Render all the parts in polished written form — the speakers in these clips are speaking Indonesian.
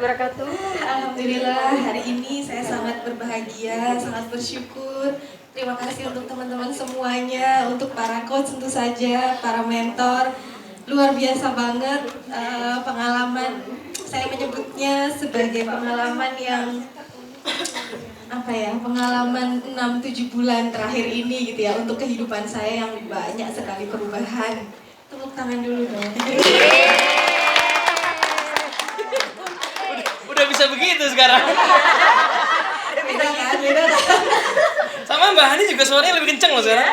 wabarakatuh. Alhamdulillah, hari ini saya sangat berbahagia, sangat bersyukur. Terima kasih untuk teman-teman semuanya, untuk para coach tentu saja, para mentor. Luar biasa banget pengalaman, saya menyebutnya sebagai pengalaman yang pengalaman 6-7 bulan terakhir ini gitu ya, untuk kehidupan saya yang banyak sekali perubahan. Tepuk tangan dulu dong. Udah bisa begitu sekarang. Beda kan? Beda kan? Sama Mbak Hani juga suaranya lebih kenceng loh sekarang.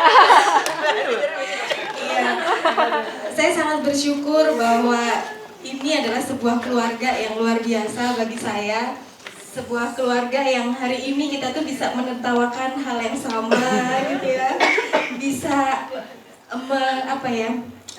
Iya. Saya sangat bersyukur bahwa ini adalah sebuah keluarga yang luar biasa bagi saya. Sebuah keluarga yang hari ini kita tuh bisa menertawakan hal yang sama gitu ya. Bisa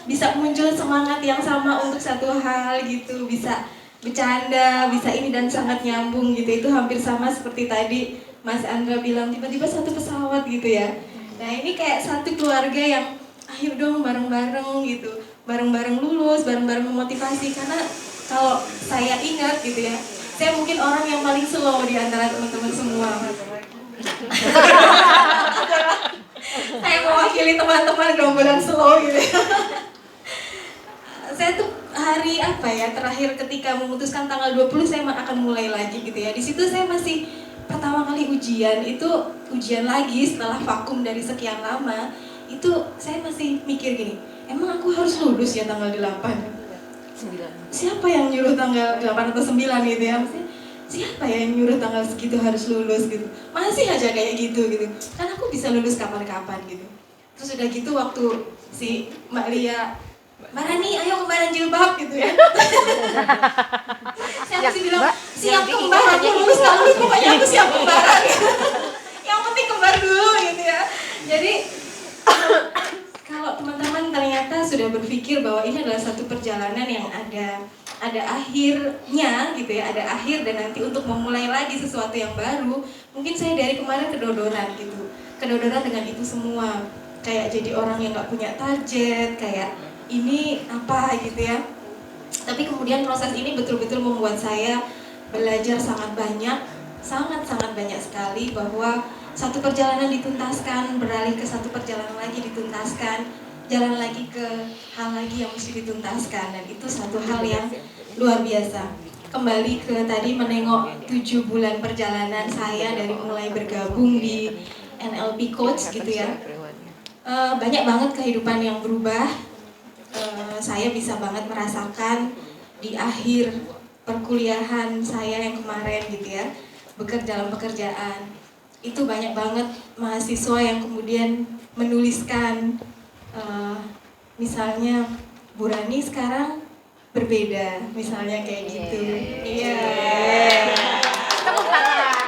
bisa muncul semangat yang sama untuk satu hal gitu, bisa bercanda, bisa ini dan sangat nyambung gitu. Itu hampir sama seperti tadi Mas Andra bilang, tiba-tiba satu pesawat gitu ya. Nah ini kayak satu keluarga yang ayo dong bareng-bareng gitu, bareng-bareng lulus, bareng-bareng memotivasi. Karena kalau saya ingat gitu ya, saya mungkin orang yang paling slow di antara teman-teman semua. Saya mewakili teman-teman gerombolan slow gitu ya. Saya tuh hari terakhir ketika memutuskan tanggal 20 saya akan mulai lagi gitu ya. Di situ saya masih pertama kali ujian, itu ujian lagi setelah vakum dari sekian lama. Itu saya masih mikir gini, emang aku harus lulus ya tanggal 8? 9. Siapa yang nyuruh tanggal 8 atau 9 gitu ya? Maksudnya, siapa yang nyuruh tanggal segitu harus lulus gitu? Masih aja kayak gitu. Kan aku bisa lulus kapan-kapan gitu. Terus udah gitu waktu si Mbak Lia, Mbak Rani, ayo kembaran jilbab gitu ya. Saya masih bilang, siap kembar, aku lulus gak lulus, pokoknya aku siap kembaran. Yang penting kembar dulu gitu ya. Jadi kalau teman-teman ternyata sudah berpikir bahwa ini adalah satu perjalanan yang ada akhirnya gitu ya, ada akhir dan nanti untuk memulai lagi sesuatu yang baru. Mungkin saya dari kemarin kedodoran gitu, kedodoran dengan itu semua, kayak jadi orang yang nggak punya target, kayak ini apa gitu ya. Tapi kemudian proses ini betul-betul membuat saya belajar sangat banyak sekali, bahwa satu perjalanan dituntaskan, beralih ke satu perjalanan lagi dituntaskan, jalan lagi ke hal lagi yang mesti dituntaskan, dan itu satu hal yang luar biasa. Kembali ke tadi menengok 7 bulan perjalanan saya dari mulai bergabung di NLP Coach gitu ya. Banyak banget kehidupan yang berubah. Saya bisa banget merasakan di akhir perkuliahan saya yang kemarin gitu ya, bekerja dalam pekerjaan. Itu banyak banget mahasiswa yang kemudian menuliskan, misalnya Bu Rani sekarang berbeda, misalnya kayak gitu. Iya. Tepuk tangan.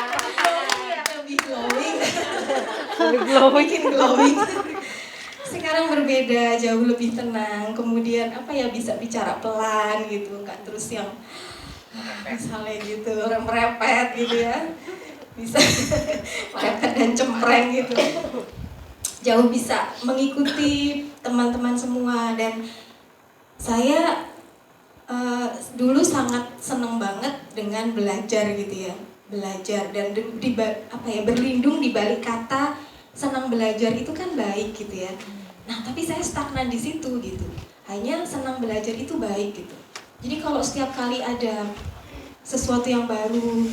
Lebih glowing. Bikin glowing. Sekarang berbeda, jauh lebih tenang. Kemudian bisa bicara pelan gitu, nggak terus yang misalnya gitu orang merepet gitu ya. Bisa merepet dan cempreng gitu. Jauh bisa mengikuti teman-teman semua, dan saya dulu sangat seneng banget dengan belajar gitu ya, belajar dan berlindung di balik kata senang belajar itu kan baik gitu ya. Nah tapi saya stagnan di situ gitu, hanya senang belajar itu baik gitu. Jadi kalau setiap kali ada sesuatu yang baru,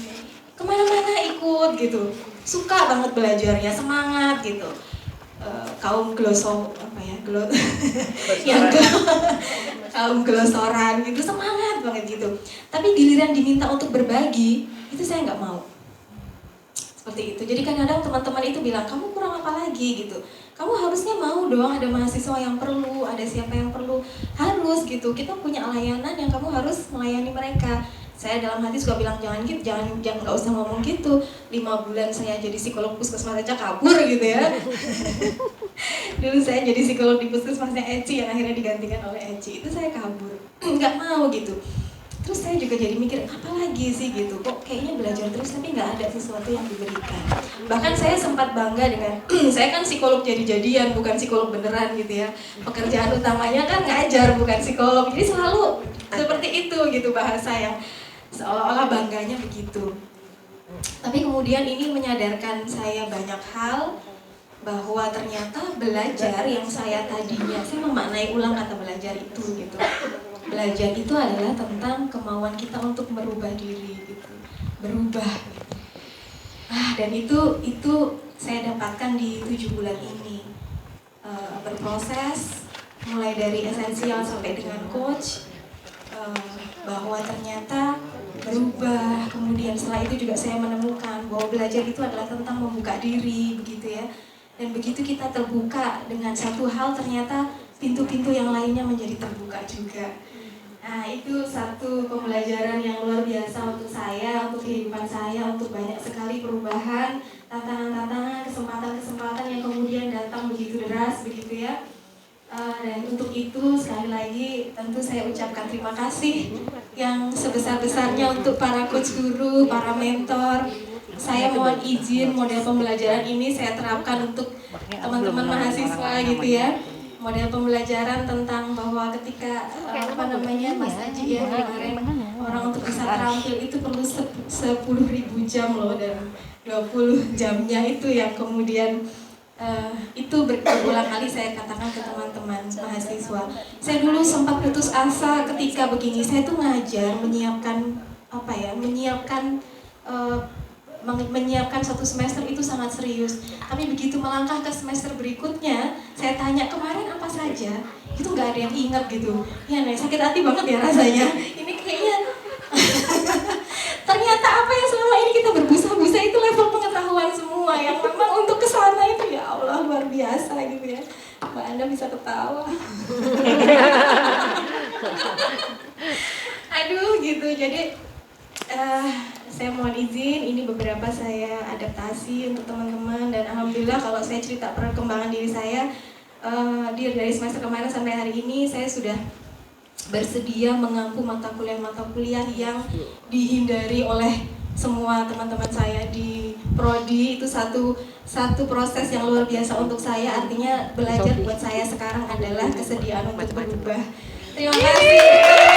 kemana-mana ikut gitu, suka banget belajarnya, semangat gitu. Kaum kaum glosoran gitu, semangat banget gitu. Tapi giliran diminta untuk berbagi, itu saya nggak mau. Seperti itu. Jadi kadang-kadang teman-teman itu bilang, kamu kurang apa lagi gitu. Kamu harusnya mau dong, ada mahasiswa yang perlu, ada siapa yang perlu, harus gitu. Kita punya layanan yang kamu harus melayani mereka. Saya dalam hati suka bilang, jangan nggak usah ngomong gitu. 5 bulan saya jadi psikolog puskesmas aja kabur gitu ya. Dulu saya jadi psikolog di puskesmasnya Eci yang akhirnya digantikan oleh Eci. Itu saya kabur, nggak mau gitu. Terus saya juga jadi mikir, apa lagi sih gitu, kok kayaknya belajar terus tapi nggak ada sesuatu yang diberikan. Bahkan saya sempat bangga dengan, saya kan psikolog jadi-jadian, bukan psikolog beneran gitu ya. Pekerjaan utamanya kan ngajar, bukan psikolog. Jadi selalu seperti itu gitu bahasa yang seolah-olah bangganya begitu. Tapi kemudian ini menyadarkan saya banyak hal, bahwa ternyata belajar yang saya memaknai ulang kata belajar itu gitu. Belajar itu adalah tentang kemauan kita untuk merubah diri gitu, berubah. Dan itu saya dapatkan di 7 bulan ini. Berproses mulai dari esensial sampai dengan coach, bahwa ternyata berubah. Kemudian setelah itu juga saya menemukan bahwa belajar itu adalah tentang membuka diri begitu ya. Dan begitu kita terbuka dengan satu hal, ternyata pintu-pintu yang lainnya menjadi terbuka juga. Nah, itu satu pembelajaran yang luar biasa untuk saya, untuk kehidupan saya, untuk banyak sekali perubahan, tantangan-tantangan, kesempatan-kesempatan yang kemudian datang begitu deras, begitu ya. Dan untuk itu sekali lagi tentu saya ucapkan terima kasih yang sebesar-besarnya untuk para coach guru, para mentor. Saya mohon izin model pembelajaran ini saya terapkan untuk teman-teman mahasiswa gitu ya. Model pembelajaran tentang bahwa ketika Mas Aji ya kemarin, orang untuk bisa terampil itu perlu 10.000 jam loh, dan 20 jamnya itu yang kemudian itu berulang kali saya katakan ke teman-teman mahasiswa. Saya dulu sempat putus asa ketika begini. Saya tuh ngajar, menyiapkan satu semester itu sangat serius. Tapi begitu melangkah ke semester berikutnya, saya tanya kemarin apa saja, itu nggak ada yang ingat gitu. Ya, sakit hati banget ya rasanya. Ini kayaknya ternyata apa yang selama ini kita berbusa-busa itu level pengetahuan semua, yang memang untuk kesana itu ya Allah luar biasa gitu ya. Mbak Anda bisa ketawa. Aduh gitu, jadi saya mohon izin, ini beberapa saya adaptasi untuk teman-teman, dan alhamdulillah kalau saya cerita perkembangan diri saya dari semester kemarin sampai hari ini, saya sudah bersedia mengampu mata kuliah yang dihindari oleh semua teman-teman saya di prodi. Itu satu proses yang luar biasa untuk saya. Artinya belajar buat saya sekarang adalah kesediaan untuk berubah. Terima kasih.